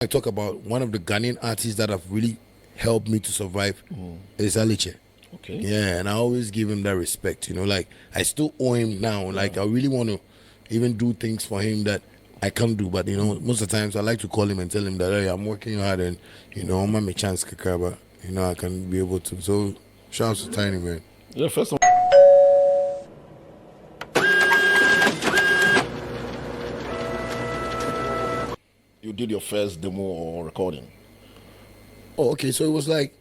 I talk about one of the Ghanaian artists that have really helped me to survive is Aliche. Okay. Yeah, and I always give him that respect. Like I still owe him now. Like I really want to even do things for him that I can't do. But most of the times I like to call him and tell him that, hey, I'm working hard and I'm my chance kaka, but I can be able to. So shout out to Tiny, man. Yeah, first of you did your first demo or recording. Oh, okay. So it was like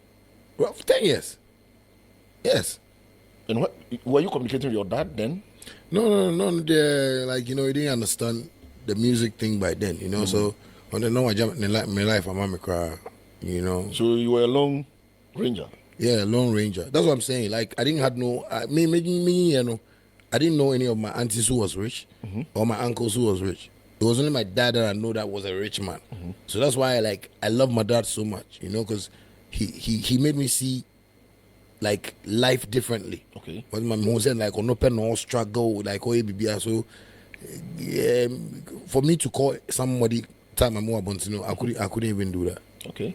10 years. Yes. And what were you communicating with your dad then? No. Like he didn't understand the music thing by then. So when I know I jumped in my life, I'm a cry. So you were a lone ranger. Yeah, Lone Ranger. That's what I'm saying. Like I didn't have no me. I didn't know any of my aunties who was rich or my uncles who was rich. It was only my dad that I know that was a rich man. So that's why I love my dad so much, because he made me see like life differently. Okay. But my mom said like no pen no struggle like so yeah, for me to call somebody time I'm more about I couldn't even do that. Okay.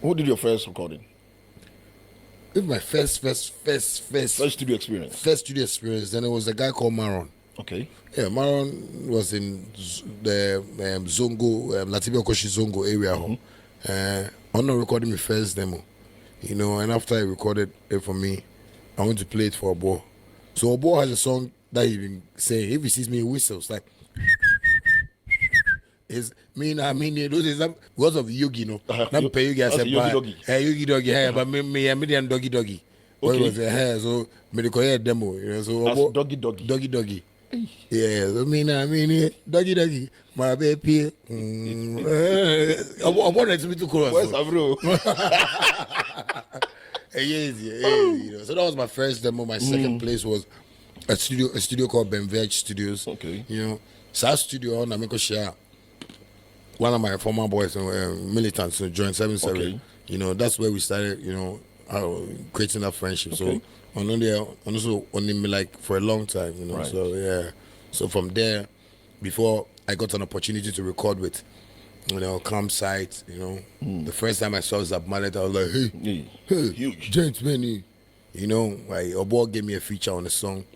Who did your first recording? It was my first studio experience. First studio experience. Then it was a guy called Maron. Okay. Yeah, Maron was in the Zongo, Latibia Koshi Zongo area. I'm not recording my first demo, and after he recorded it for me, I went to play it for Obo. So Obo has a song that he been saying, if he sees me, he whistles like. Is those is because of Yogi, Not pay Yogi. I said, Yogi Doggy, hey, but me and Doggy. Okay. Was a hair, so me the correct demo, so As Doggy. Doggy. Yeah, so Doggy, my baby. I wanted to be too close. Where's Avro? So that was my first demo. My second place was a studio called Benveg Studios. Okay. South Studio on Namiko Share. One of my former boys, militants, joined 7-7. Okay. That's where we started, creating that friendship. Okay. So, also on me like for a long time, Right. So, yeah. So, from there, before I got an opportunity to record with, campsite, the first time I saw Zab Mallet, I was like, hey, huge. James Benny. Obo gave me a feature on the song.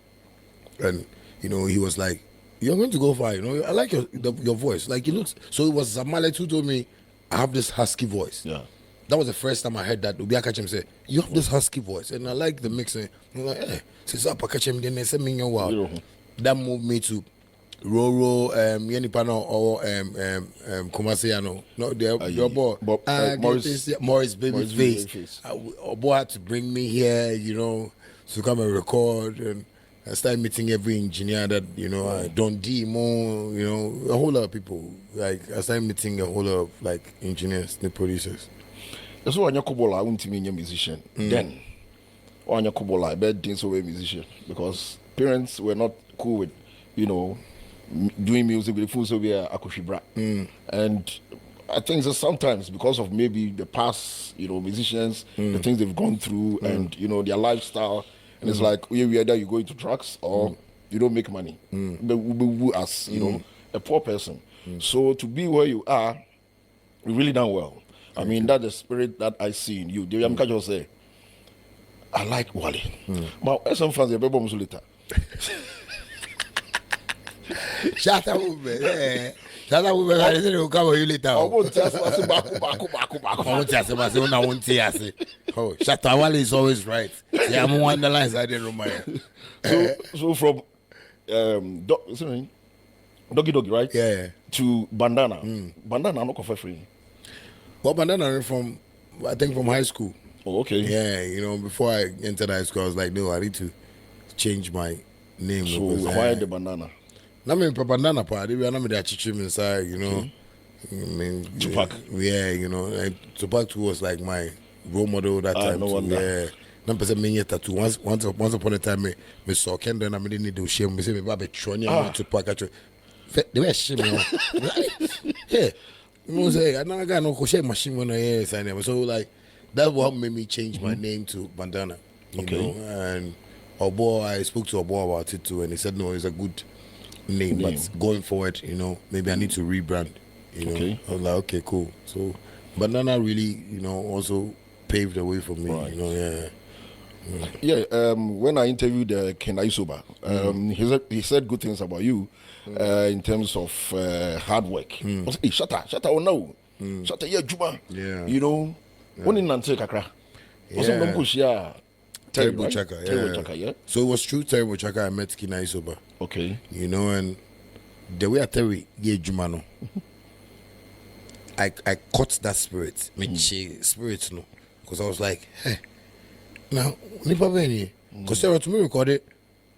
And, he was like, you're going to go far, I like your voice. Like it looks. So it was Zamalet who told me I have this husky voice. Yeah. That was the first time I heard that. Ubi Akachem say, you have this husky voice. And I like the mixing. I'm like, since I Akachem then they sent me in wow. That moved me to Roro, Yenipano or Kumasiano. No, your boy. Morris Babyface. Obo had to bring me here, to come and record, and I started meeting every engineer that, Don Demo, a whole lot of people. Like, I started meeting a whole lot of, like, engineers, the producers. So, when you're Kubola, I want to be a musician. Then, when you're Kubola, I bet things were a musician. Because parents were not cool with, doing music with the fools over here, Akushibra. And I think that sometimes, because of maybe the past, musicians, the things they've gone through, and, their lifestyle, and it's like, either you go into drugs or you don't make money. But as, a poor person. So to be where you are, you really done well. I mean, that's the spirit that I see in you. I'm just say, I like Wally. But some fans, they're very later. Shatta movement, yeah. Shatta movement, I said, come on, you later. I won't tell you. Oh, Shatta Wally is always right. Yeah, I'm one the lines I didn't remember. So from Doggy, right? Yeah. To Bandana. Bandana, I'm not for free. Well, Bandana from high school. Oh, okay. Yeah, before I entered high school, I was like, no, I need to change my name. So why the Bandana? I mean, Bandana part. I'm the chichim inside, I mean, Tupac. Yeah, Tupac was like my role model that time. No wonder. Yeah. No person me tattoo. Once upon a time, me saw Kendra and I didn't need to shame. Me say me babe Tronia Tupac. They were shame. Yeah. Say I don't got no shame machine when I sign. So like that's what made me change my name to Bandana. You know? And Obo, I spoke to Obo about it too, and he said no, it's a good name. But going forward, maybe I need to rebrand. You know, Okay. I was like, okay, cool. So, but Nana really, also paved the way for me. Right. Yeah. Yeah, when I interviewed Ken Aisoba, he said good things about you in terms of hard work. I was, hey, Shatta, oh no. Shatta, yeah, Juma. Yeah. You know, when in Nante Kakra. Was it Yeah. Nombush, yeah. Terrible right? Chaka, yeah. Terrible Chaka, yeah. So it was true Terrible Chaka. I met Kina Isoba. Okay. And the way I tell you, yeah, Jumano. I caught that spirit. Spirit, no. Because I was like, hey, now, Nipa Benny. Because Sarah to me recorded.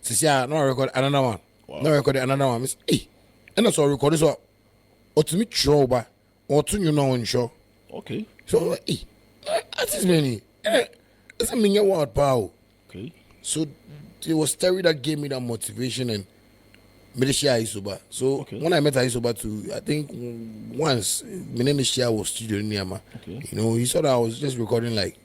Says, yeah, no, I record another one. Wow. No, I recorded another one. Miss, hey. And that's all I recorded. So, or to me, trouble, or to you know, on show. Okay. So, I'm like, hey, that is many. It's a mini word, power. Okay. So, it was Terry that gave me that motivation and Medeshia Isoba. So, when I met Isoba too, I think once, Medeshia was studio in Niama. Okay. He saw that I was just recording like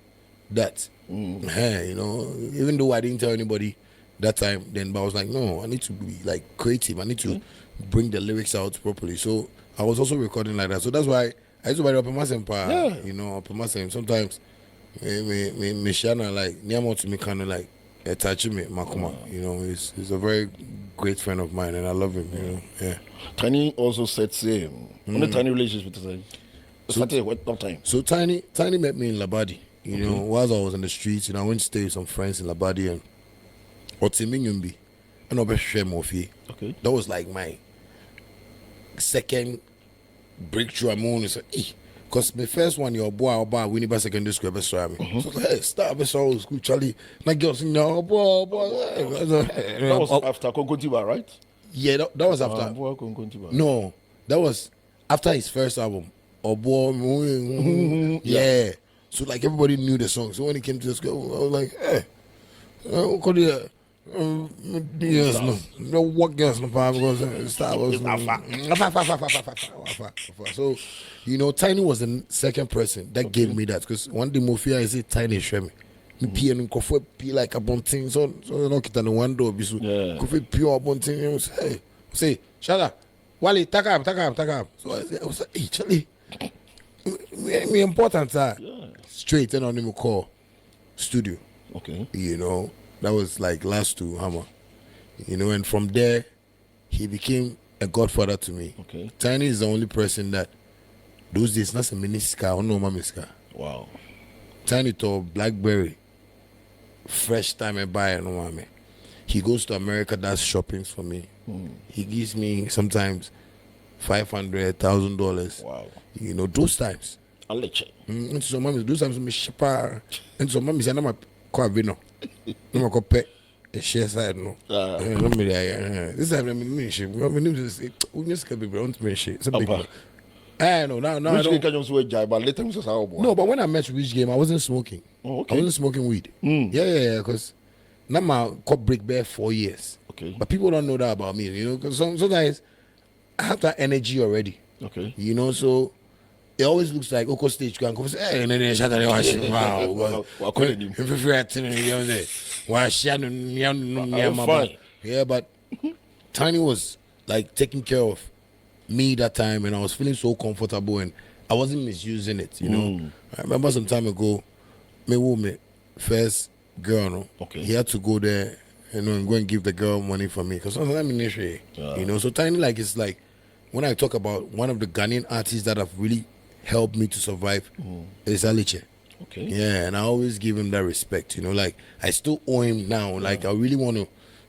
that. Even though I didn't tell anybody that time, then, but I was like, no, I need to be like creative. I need to bring the lyrics out properly. So, I was also recording like that. So, that's why I used to buy the Opema Sempa, Opema Sempa. Sometimes, me Shana, like, Niama to me kind of like, touching me, Makuma. He's a very great friend of mine, and I love him. Yeah. Tinny also said same. Only Tinny relationship with the same. So what time? So Tinny met me in Labadi. Whilst I was in the streets, I went to stay with some friends in Labadi and Otiminyumbi, and Obeshwe Mofi. Okay. That was like my second breakthrough. I'm on. Because my first one, your boy, Winnie by secondary school, best so I mean. So hey, start best school, Charlie. My girls, boy. That was after Konkontiba, right? Yeah, that was after. No, that was after his first album. Yeah. So like everybody knew the song. So when he came to the school, I was like, hey, yes, no, what girls no problem because Star was. So, Tinny was the second person that gave me that because one day Mofia is a Tinny Shemi. Me pee and coffee pee like a bunting, so no kita no one door bisu. Coffee pure bunting. Hey, say, Shatta, Wally, take up. So I was like, hey, Charlie, me important, sir. Straight and on him call studio. Okay. That was like last to Hammer. And from there, he became a godfather to me. Okay. Tinny is the only person that those days, not a miniska or no mamiska. Wow. Tinny to BlackBerry, fresh time I buy it, no mami. He goes to America, does shoppings for me. He gives me sometimes $500,000. Wow. Those times. I'll let you. And so mommy, those times me shipper. And so mommy said, "I'm a quavino. I'm a copy a share side no. This time I'm in ship. I'm in say, we just can be brown to me shit. It's a big one. No, I don't. But later we just No, but when I met Rich Game, I wasn't smoking. Oh, okay. I wasn't smoking weed. Yeah, because now my cup break bare 4 years. Okay. But people don't know that about me, because sometimes I have that energy already. Okay. So it always looks like Oko stage can come say, hey, and then Shatta wow. Yeah, but Tinny was like taking care of me that time, and I was feeling so comfortable, and I wasn't misusing it. I remember some time ago, me first girl, no, he had to go there, and go and give the girl money for me because sometimes I'm in So Tinny, like, it's like when I talk about one of the Ghanaian artists that have really helped me to survive is Aliche. Okay. Yeah, and I always give him that respect. Like I still owe him now. Like I really want to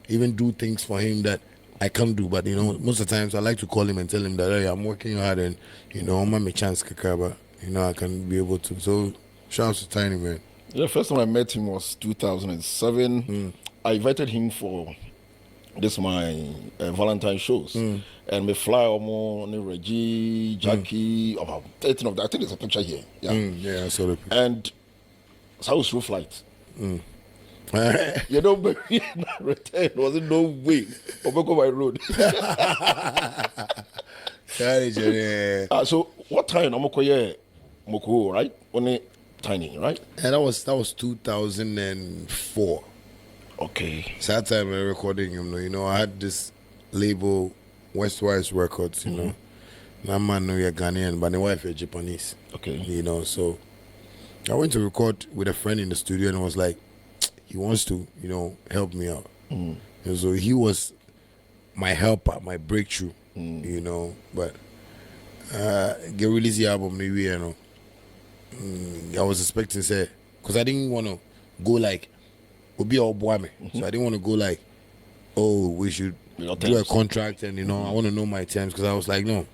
even do things for him that I can't do. But most of the times I like to call him and tell him that, hey, I'm working hard and I'm my chance kakaba. I can be able to. So shout out to Tinny, man. Yeah, first time I met him was 2007. I invited him for my Valentine shows. And me fly on Reggie, Jackie, about 13 of that. I think there's a picture here. Yeah. Yeah, I saw the picture. And so I was through flight. But return wasn't no way. I'll go by road. So what time I'm Moko, right? Only Tinny, right? And that was 2004. Okay. So that time I recording him, I had this label, Westwise Records, My man know you're Ghanaian, but the wife is Japanese. Okay. You know, so I went to record with a friend in the studio and was like, he wants to, you know, help me out. And so he was my helper, my breakthrough, you know. But get release the album maybe, you know. I was expecting say, because I didn't want to go like, would be all boy me. So I didn't want to go like, oh, we should do a contract and, you know, I want to know my terms. Because I was like, no,